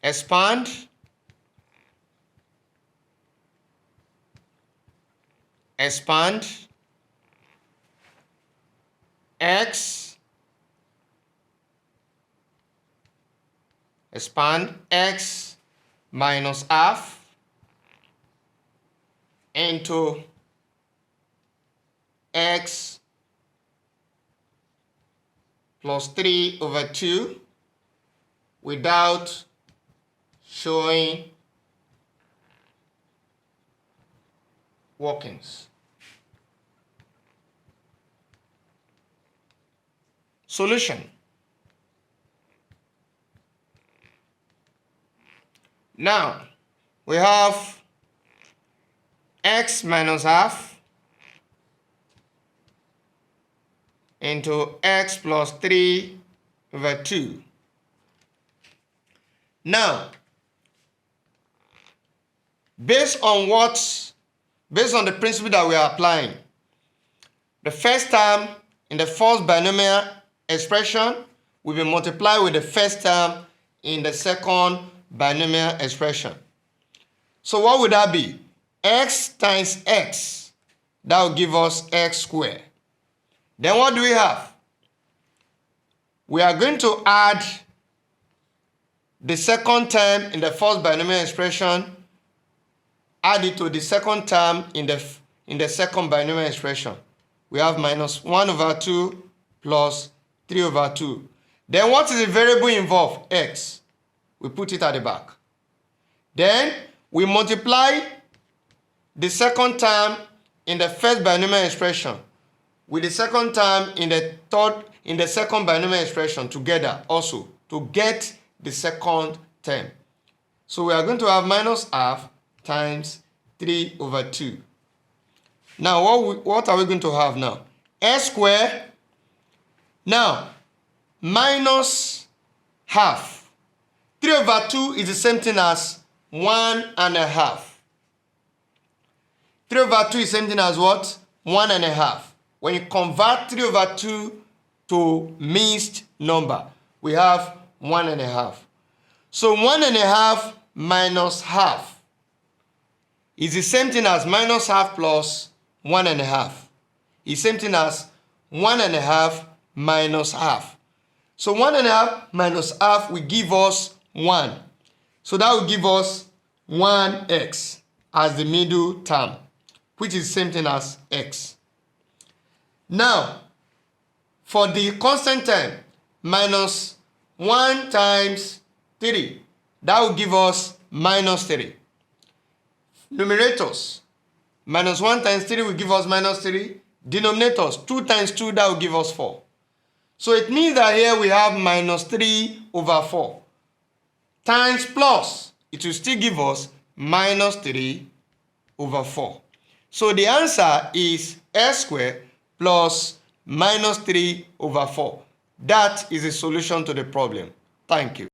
expand x minus half into x plus 3 over 2 without showing workings. Solution. Now we have x minus half into x plus 3 over 2. Now, based on the principle that we are applying, the first term in the first binomial expression will be multiplied with the first term in the second binomial expression. So what would that be? X times x, that will give us x squared. Then what do we have? We are going to add the second term in the first binomial expression, add it to the second term in the second binomial expression. We have minus 1 over 2 plus 3 over 2. Then what is the variable involved? X. We put it at the back. Then we multiply the second term in the first binomial expression with the second term in the second binomial expression together also to get the second term. So we are going to have minus half times 3 over 2. Now what are we going to have now? S squared. Now minus half. 3 over 2 is the same thing as 1.5. 3 over 2 is the same thing as what? 1.5. When you convert 3 over 2 to mixed number, we have 1.5. So 1.5 minus half is the same thing as minus half plus 1.5. It's the same thing as 1.5 minus half. So 1.5 minus half will give us 1. So that will give us 1x as the middle term, which is the same thing as x. Now, for the constant term, minus 1 times 3, that will give us minus 3. Numerators, minus 1 times 3 will give us minus 3. Denominators, 2 times 2, that will give us 4. So it means that here we have minus 3 over 4. Times plus, it will still give us minus 3 over 4. So the answer is s squared plus minus 3 over 4. That is a solution to the problem. Thank you.